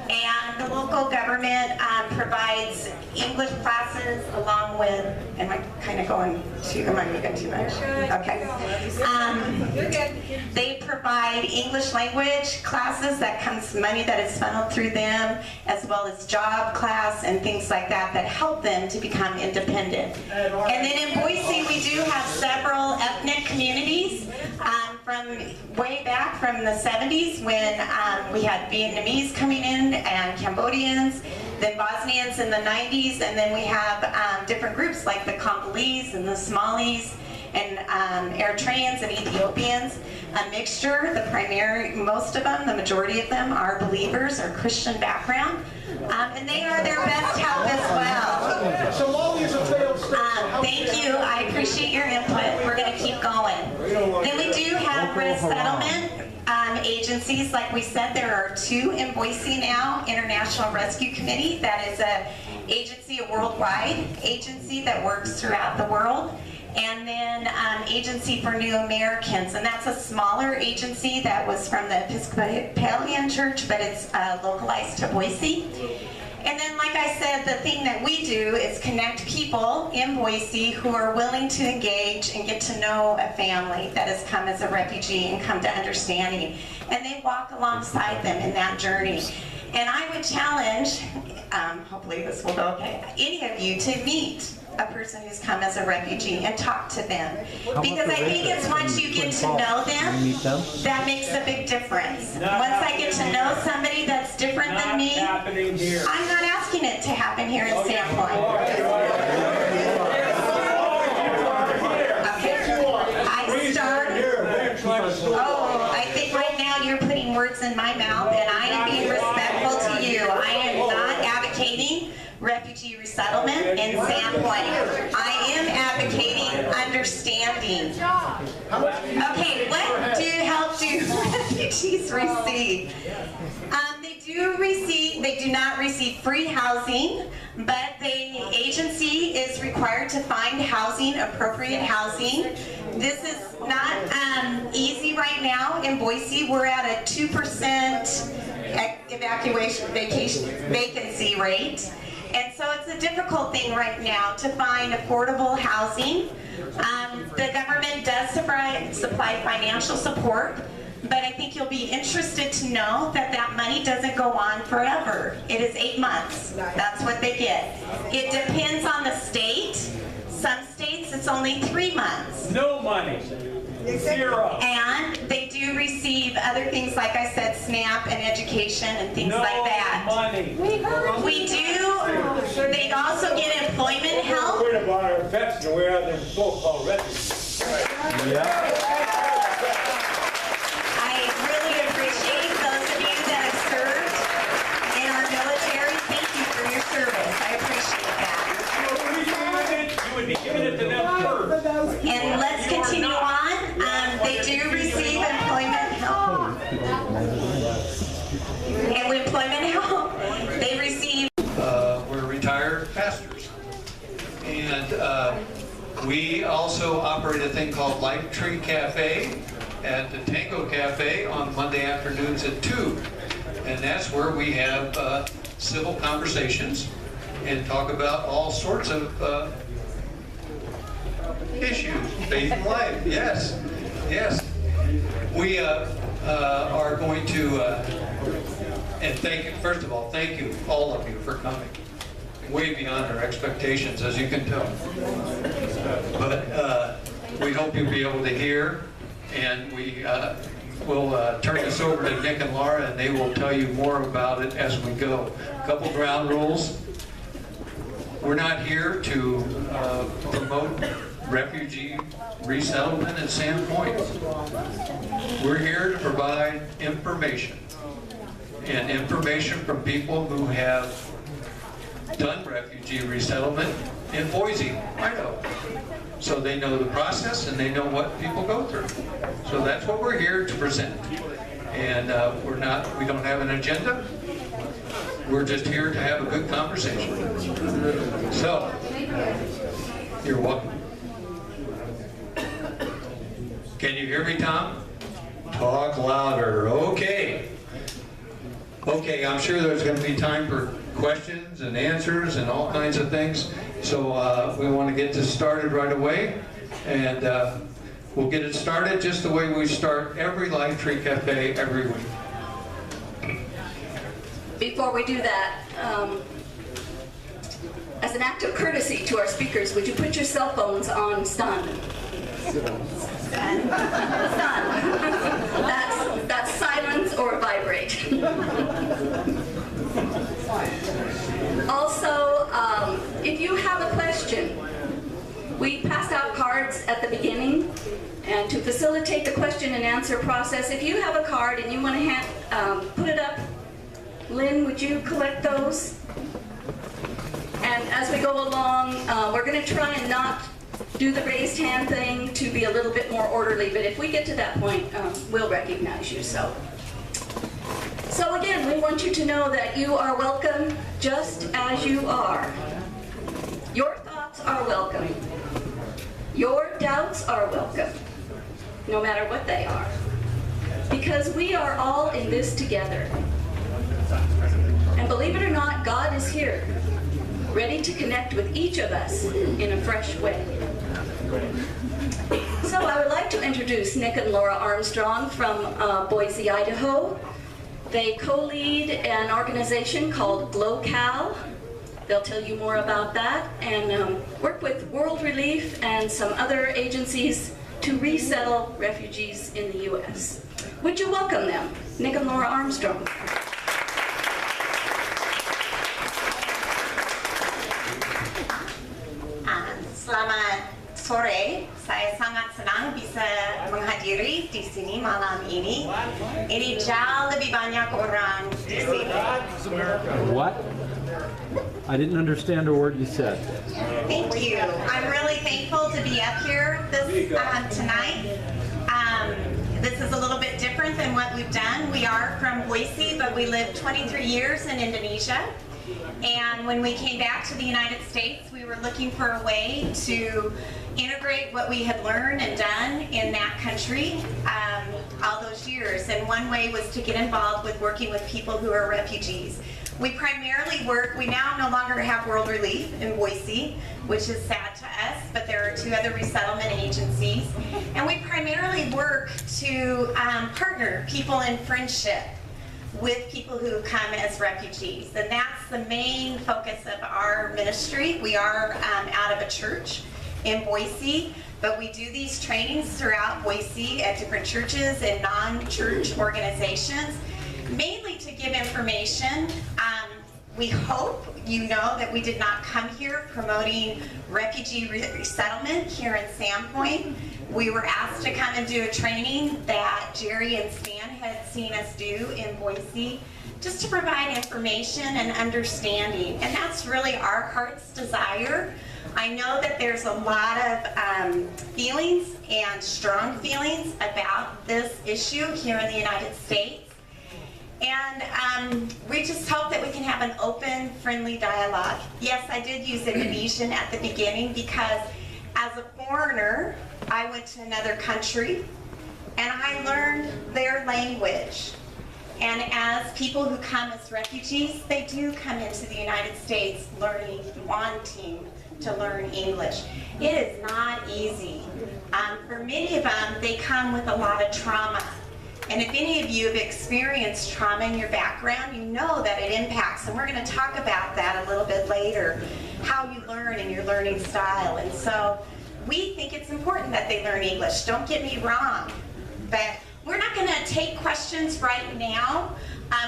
A: and the local government provides English classes along with, am I kind of going too, am I making too much? Okay. They provide English language classes, that comes money that is funneled through them, as well as job class and things like that that help them to become independent. And then in Boise, we do have several ethnic communities from way back from the 70s when we had Vietnamese coming in and Cambodians, then Bosnians in the 90s, and then we have different groups like the Congolese and the Somalis and Eritreans and Ethiopians, a mixture. Most of them, the majority of them are believers or Christian background, and they are their best help as well.
C: Somalia's a failed state.
A: Thank you, I appreciate your input. We're going to keep going. Then we do have resettlement agencies. Like we said, there are 2 in Boise now. International Rescue Committee, that is a agency, a worldwide agency that works throughout the world. And then Agency for New Americans, and that's a smaller agency that was from the Episcopalian Church, but it's localized to Boise. And then, like I said, the thing that we do is connect people in Boise who are willing to engage and get to know a family that has come as a refugee and come to understanding. And they walk alongside them in that journey. And I would challenge, hopefully this will go okay, any of you to meet a person who's come as a refugee and talk to them. Because I think it's once you get to know them, that makes a big difference. Once I get to know somebody that's different than me, I'm not asking it to happen here in Sandpoint. I think right now you're putting words in my mouth, and I am being respectful to you. I am not advocating refugee resettlement in Sandpoint. I am advocating understanding. Okay, what help do refugees receive? They do not receive free housing, but the agency is required to find housing, appropriate housing. This is not easy right now in Boise. We're at a 2% vacancy rate. And so it's a difficult thing right now to find affordable housing. The government does supply financial support, but I think you'll be interested to know that that money doesn't go on forever. It is 8 months. That's what they get. It depends on the state. Some states it's only 3 months.
K: No money. Zero.
A: And they do receive other things, like I said, SNAP and education and things like that.
K: Money.
A: We do. They also get employment help.
K: We're worried about our vets and we're out there so-called refugees.
A: I really appreciate those of you that have served in our military
N: We also operate a thing called Life Tree Cafe at the Tango Cafe on Monday afternoons at 2. And that's where we have civil conversations and talk about all sorts of issues, faith and life. Yes, yes. We are going to, and thank you, first of all, thank you, all of you, for coming. Way beyond our expectations, as you can tell. But we hope you'll be able to hear, and we will turn this over to Nick and Laura, and they will tell you more about it as we go. A couple ground rules. We're not here to promote refugee resettlement in Sandpoint. We're here to provide information, and information from people who have done refugee resettlement in Boise, Idaho. So they know the process and they know what people go through. So that's what we're here to present. And we don't have an agenda. We're just here to have a good conversation. So, you're welcome. Can you hear me, Tom? Talk louder. Okay. Okay, I'm sure there's going to be time for questions and answers and all kinds of things. So we want to get this started right away. And we'll get it started just the way we start every Life Tree Cafe every week.
O: Before we do that, as an act of courtesy to our speakers, would you put your cell phones on stun? Stun. That's silence or vibrate. Also, if you have a question, we passed out cards at the beginning, and to facilitate the question and answer process, if you have a card and you want to put it up, Lynn, would you collect those? And as we go along, we're going to try and not do the raised hand thing to be a little bit more orderly, but if we get to that point, we'll recognize you. So again, we want you to know that you are welcome just as you are. Your thoughts are welcome. Your doubts are welcome, no matter what they are. Because we are all in this together. And believe it or not, God is here, ready to connect with each of us in a fresh way. So I would like to introduce Nick and Laura Armstrong from Boise, Idaho. They co-lead an organization called GlowCal. They'll tell you more about that, and work with World Relief and some other agencies to resettle refugees in the U.S. Would you welcome them? Nick and Laura Armstrong.
A: Selamat sore, saya sangat senang bisa menghadiri di sini malam ini. Ini jauh lebih banyak orang di sini.
B: What? I didn't understand a word you said.
A: Thank you. I'm really thankful to be up here tonight. This is a little bit different than what we've done. We are from Boise, but we lived 23 years in Indonesia. And when we came back to the United States, we were looking for a way to integrate what we had learned and done in that country all those years. And one way was to get involved with working with people who are refugees. We primarily work, we now no longer have World Relief in Boise, which is sad to us, but there are 2 other resettlement agencies. And we primarily work to partner people in friendship with people who come as refugees. And that's the main focus of our ministry. We are out of a church in Boise, but we do these trainings throughout Boise at different churches and non-church organizations, mainly to give information. We hope you know that we did not come here promoting refugee resettlement here in Sandpoint. We were asked to come and do a training that Jerry and Stan had seen us do in Boise, just to provide information and understanding. And that's really our heart's desire. I know that there's a lot of feelings and strong feelings about this issue here in the United States. And we just hope that we can have an open, friendly dialogue. Yes, I did use Indonesian at the beginning because As a foreigner, I went to another country and I learned their language. And as people who come as refugees, they do come into the United States wanting to learn English. It is not easy. For many of them, they come with a lot of trauma. And if any of you have experienced trauma in your background, you know that it impacts, and we're going to talk about that a little bit later, how you learn and your learning style. And so we think it's important that they learn English. Don't get me wrong, but we're not going to take questions right now.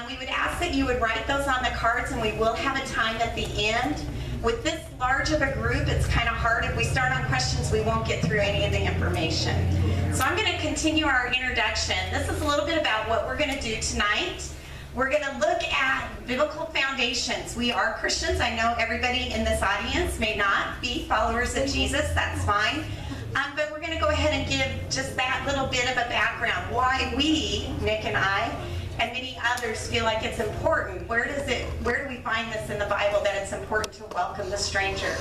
A: We would ask that you would write those on the cards, and we will have a time at the end. With this large of a group, it's kind of hard. If we start on questions, we won't get through any of the information. So I'm going to continue our introduction. This is a little bit about what we're going to do tonight. We're going to look at biblical foundations. We are Christians. I know everybody in this audience may not be followers of Jesus. That's fine. But we're going to go ahead and give just that little bit of a background. Why we, Nick and I, and many others feel like it's important. Where do we find this in the Bible that it's important to welcome the stranger?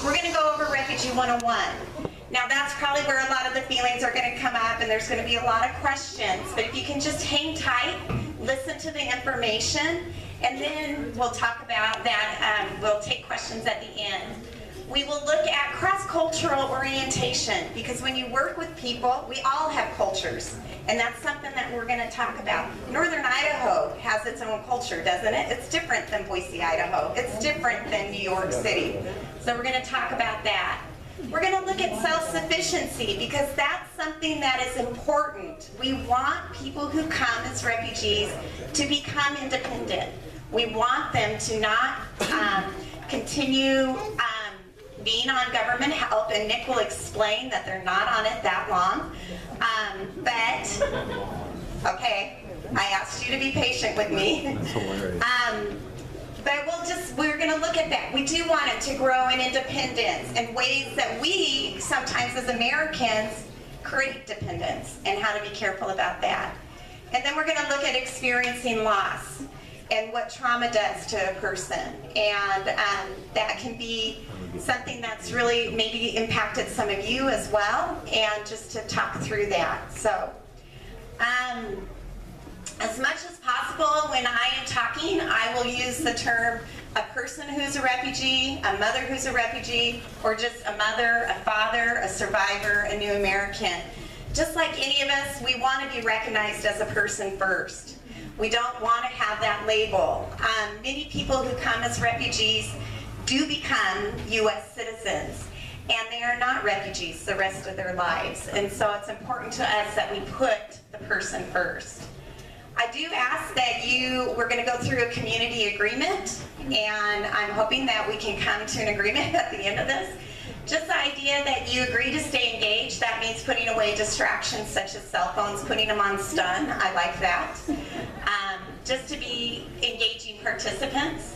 A: We're going to go over Refugee 101. Now that's probably where a lot of the feelings are going to come up, and there's going to be a lot of questions. But if you can just hang tight, listen to the information, and then we'll talk about that. We'll take questions at the end. We will look at cross-cultural orientation, because when you work with people, we all have cultures, and that's something that we're going to talk about. Northern Idaho has its own culture, doesn't it? It's different than Boise, Idaho. It's different than New York City. So we're going to talk about that. We're going to look at self-sufficiency, because that's something that is important. We want people who come as refugees to become independent. We want them to not continue being on government help, and Nick will explain that they're not on it that long. Okay, I asked you to be patient with me.
E: That's hilarious.
A: But we're going to look at that. We do want it to grow in independence in ways that we, sometimes as Americans, create dependence, and how to be careful about that. And then we're going to look at experiencing loss and what trauma does to a person. And that can be something that's really maybe impacted some of you as well, and just to talk through that. So, as much as possible, when I am talking, I will use the term a person who's a refugee, a mother who's a refugee, or just a mother, a father, a survivor, a new American. Just like any of us, we want to be recognized as a person first. We don't want to have that label. Many people who come as refugees do become U.S. citizens, and they are not refugees the rest of their lives. And so it's important to us that we put the person first. I do ask that we're going to go through a community agreement, and I'm hoping that we can come to an agreement at the end of this. Just the idea that you agree to stay engaged. That means putting away distractions such as cell phones, putting them on stun. I like that. Just to be engaging participants.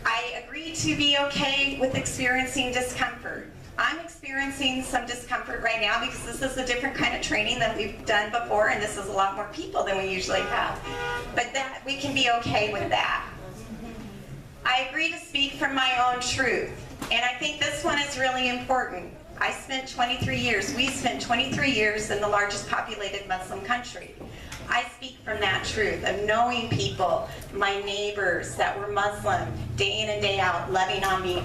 A: I agree to be okay with experiencing discomfort. I'm experiencing some discomfort right now because this is a different kind of training than we've done before, and this is a lot more people than we usually have. But that we can be okay with that. I agree to speak from my own truth, and I think this one is really important. We spent 23 years in the largest populated Muslim country. I speak from that truth of knowing people, my neighbors that were Muslim, day in and day out, loving on me,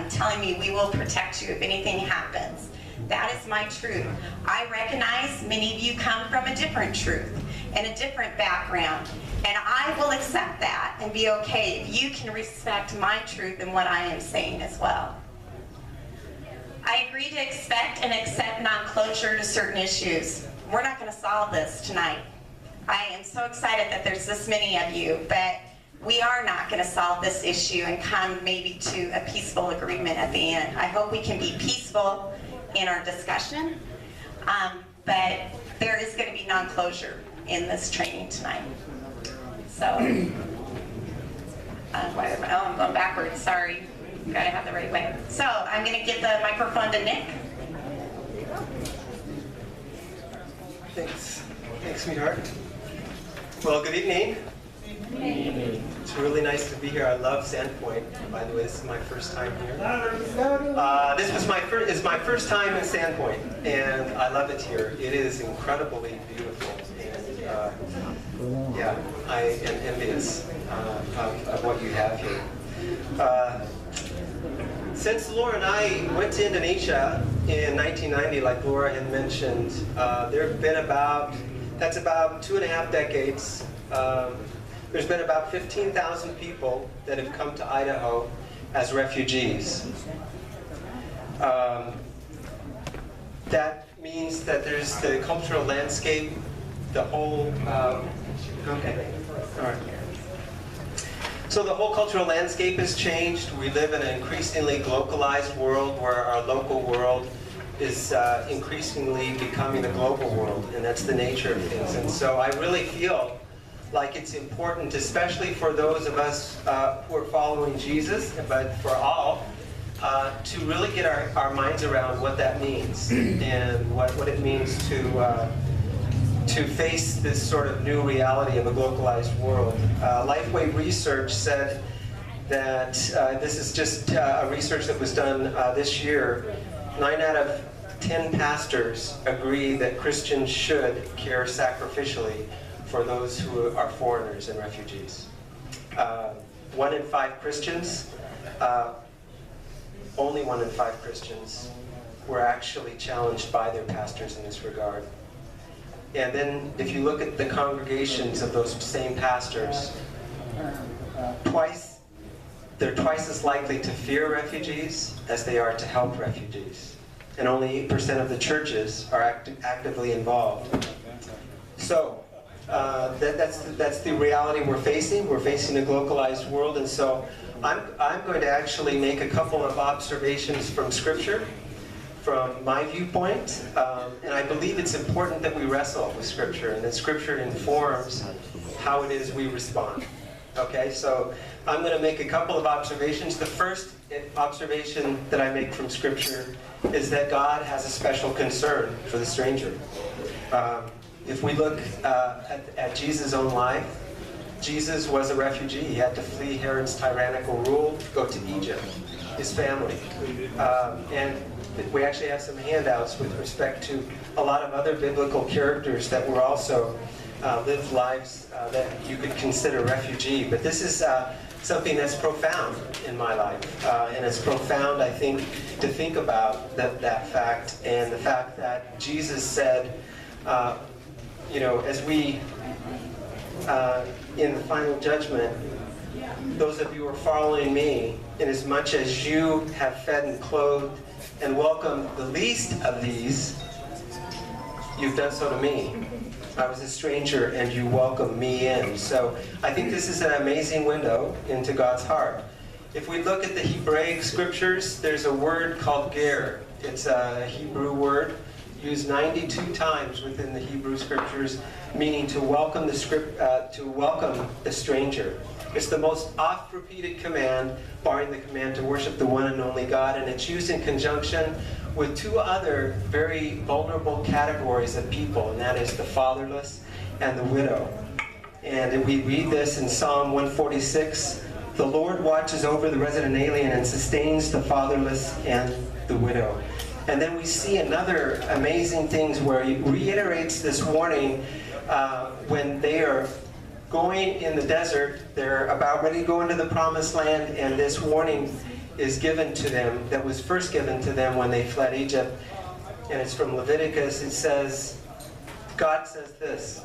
A: telling me we will protect you if anything happens. That is my truth. I recognize many of you come from a different truth and a different background, and I will accept that and be okay if you can respect my truth and what I am saying as well. I agree to expect and accept non-closure to certain issues. We're not going to solve this tonight. I am so excited that there's this many of you, but we are not going to solve this issue and come maybe to a peaceful agreement at the end. I hope we can be peaceful in our discussion, but there is going to be non-closure in this training tonight. So, I'm going backwards, sorry. Gotta have the right way. So, I'm going to give the microphone to Nick.
F: Thanks, sweetheart. Well, good evening. It's It's really nice to be here. I love Sandpoint. By the way, this is my first time here. This is my first time in Sandpoint, and I love it here. It is incredibly beautiful, and yeah, I am envious of what you have here. Since Laura and I went to Indonesia in 1990, like Laura had mentioned, there have been that's about 2.5 decades. There's been about 15,000 people that have come to Idaho as refugees. That means that there's the cultural landscape, the whole, okay, all right. So the whole cultural landscape has changed. We live in an increasingly globalized world where our local world is increasingly becoming a global world, and that's the nature of things. And so I really feel like it's important, especially for those of us who are following Jesus, but for all, to really get our minds around what that means and what it means to face this sort of new reality of a globalized world. Lifeway Research said that, this is just a research that was done this year, 9 out of 10 pastors agree that Christians should care sacrificially for those who are foreigners and refugees. 1 in 5 Christians, only 1 in 5 Christians were actually challenged by their pastors in this regard. And then if you look at the congregations of those same pastors, they're twice as likely to fear refugees as they are to help refugees. And only 8% of the churches are actively involved. So that's the reality we're facing. We're facing a globalized world, and so I'm going to actually make a couple of observations from Scripture, from my viewpoint, and I believe it's important that we wrestle with Scripture, and that Scripture informs how it is we respond. Okay, so I'm going to make a couple of observations. The first observation that I make from Scripture is that God has a special concern for the stranger. If we look at Jesus' own life, Jesus was a refugee. He had to flee Herod's tyrannical rule, go to Egypt, his family. And we actually have some handouts with respect to a lot of other biblical characters that were also lived lives that you could consider refugee. But this is something that's profound in my life. And it's profound, I think, to think about that fact, and the fact that Jesus said, you know, as we, in the final judgment, those of you who are following me, inasmuch as you have fed and clothed and welcomed the least of these, you've done so to me. I was a stranger and you welcomed me in. So I think this is an amazing window into God's heart. If we look at the Hebraic scriptures, there's a word called ger. It's a Hebrew word used 92 times within the Hebrew scriptures, meaning to welcome the stranger. It's the most oft-repeated command, barring the command to worship the one and only God, and it's used in conjunction with 2 other very vulnerable categories of people, and that is the fatherless and the widow. And we read this in Psalm 146, "The Lord watches over the resident alien and sustains the fatherless and the widow." And then we see another amazing things where he reiterates this warning when they are going in the desert. They're about ready to go into the promised land, and this warning is given to them that was first given to them when they fled Egypt. And it's from Leviticus. It says, God says this,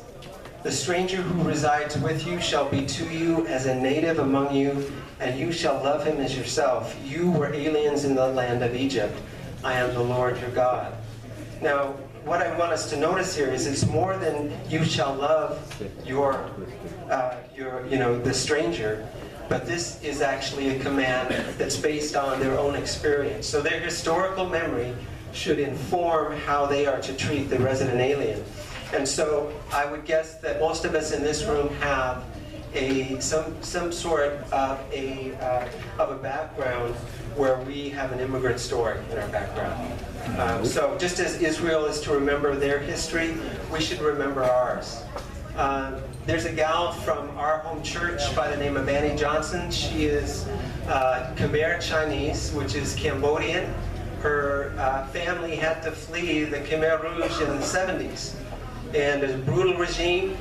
F: "The stranger who resides with you shall be to you as a native among you, and you shall love him as yourself. You were aliens in the land of Egypt. I am the Lord your God." Now, what I want us to notice here is it's more than you shall love the stranger, but this is actually a command that's based on their own experience. So their historical memory should inform how they are to treat the resident alien. And so I would guess that most of us in this room have some sort of a background where we have an immigrant story in our background. So just as Israel is to remember their history, we should remember ours. There's a gal from our home church by the name of Annie Johnson. She is Khmer Chinese, which is Cambodian. Her family had to flee the Khmer Rouge in the 70s. And it was a brutal regime.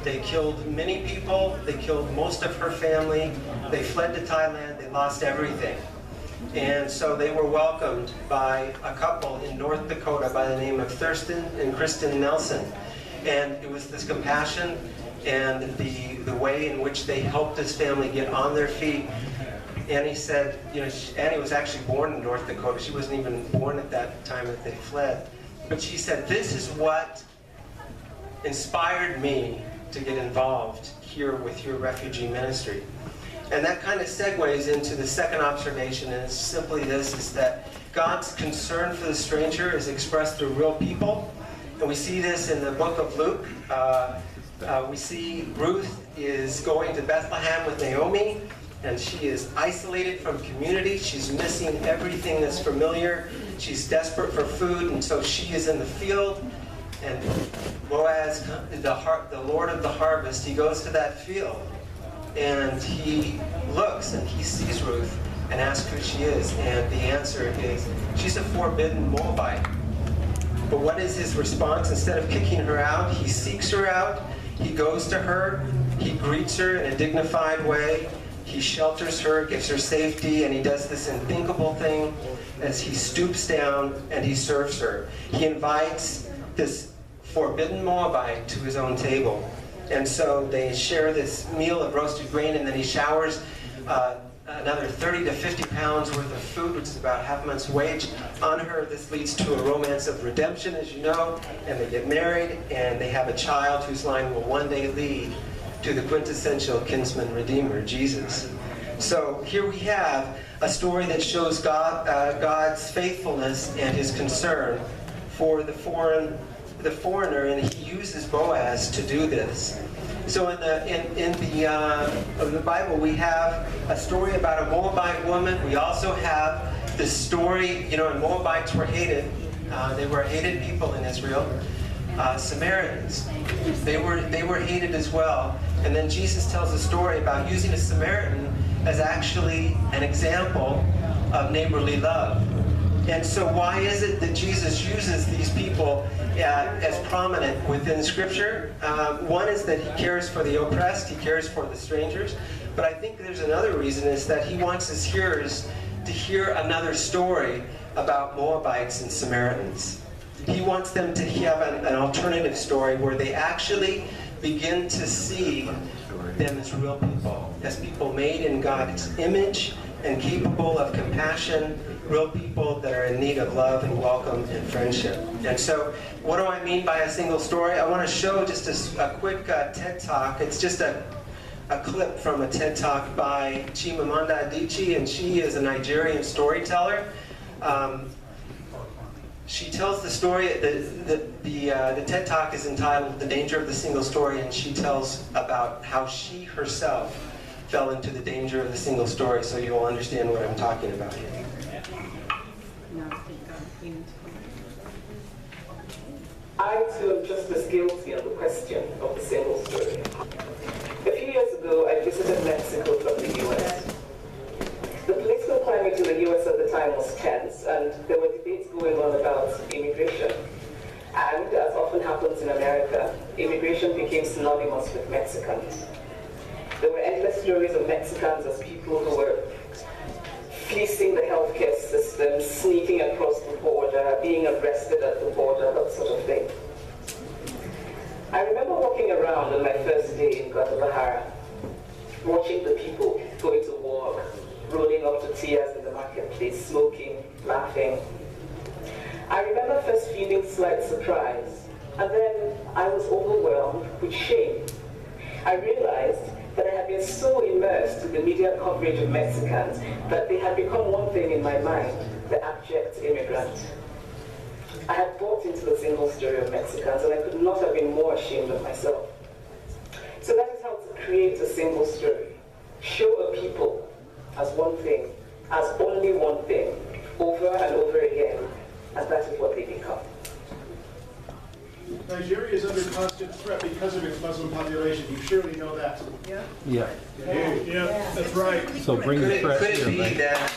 F: They killed many people. They killed most of her family. They fled to Thailand. They lost everything. And so they were welcomed by a couple in North Dakota by the name of Thurston and Kristen Nelson. And it was this compassion and the way in which they helped this family get on their feet. Annie said, you know, Annie was actually born in North Dakota. She wasn't even born at that time that they fled. But she said, this is what inspired me to get involved here with your refugee ministry. And that kind of segues into the second observation, and it's simply this, is that God's concern for the stranger is expressed through real people. And we see this in the book of Luke. We see Ruth is going to Bethlehem with Naomi, and she is isolated from community. She's missing everything that's familiar. She's desperate for food, and so she is in the field. And Boaz, the Lord of the harvest, he goes to that field. And he looks and he sees Ruth and asks who she is. And the answer is, she's a forbidden Moabite. But what is his response? Instead of kicking her out, he seeks her out. He goes to her. He greets her in a dignified way. He shelters her, gives her safety, and he does this unthinkable thing as he stoops down and he serves her. He invites this forbidden Moabite to his own table. And so they share this meal of roasted grain, and then he showers another 30 to 50 pounds worth of food, which is about half a month's wage, on her. This leads to a romance of redemption, as you know, and they get married, and they have a child whose line will one day lead to the quintessential kinsman redeemer, Jesus. So here we have a story that shows God's faithfulness and his concern for the foreigner, and he uses Boaz to do this. So in the Bible, we have a story about a Moabite woman. We also have this story, you know, and Moabites were hated. They were hated people in Israel. Samaritans, they were hated as well. And then Jesus tells a story about using a Samaritan as actually an example of neighborly love. And so why is it that Jesus uses these people as prominent within Scripture? One is that he cares for the oppressed, he cares for the strangers. But I think there's another reason, is that he wants his hearers to hear another story about Moabites and Samaritans. He wants them to have an alternative story where they actually begin to see them as real people, as people made in God's image and capable of compassion, real people that are in need of love and welcome and friendship. And so, what do I mean by a single story? I want to show just a quick TED Talk. It's just a clip from a TED Talk by Chimamanda Adichie, and she is a Nigerian storyteller. She tells the story, the TED Talk is entitled The Danger of the Single Story, and she tells about how she herself fell into the danger of the single story, so you'll understand what I'm talking about here.
P: I too am just as guilty of the question of the single story. A few years ago, I visited Mexico from the US. The political climate in the US at the time was tense, and there were debates going on about immigration. And, as often happens in America, immigration became synonymous with Mexicans. There were endless stories of Mexicans as people who were fleecing the healthcare system, sneaking across the border, being arrested at the border, that sort of thing. I remember walking around on my first day in Guadalajara, watching the people going to work, rolling up tortillas in the marketplace, smoking, laughing. I remember first feeling slight surprise, and then I was overwhelmed with shame. I realized that I had been so immersed in the media coverage of Mexicans that they had become one thing in my mind, the abject immigrant. I had bought into the single story of Mexicans, and I could not have been more ashamed of myself. So that is how to create a single story. Show a people as one thing, as only one thing, over and over again, and that is what they become.
C: Nigeria is under constant threat because of its Muslim population. You surely know that.
B: Yeah.
C: Yeah, that's right.
B: So bring the threat
F: Could it
B: here,
F: be
B: right?
F: that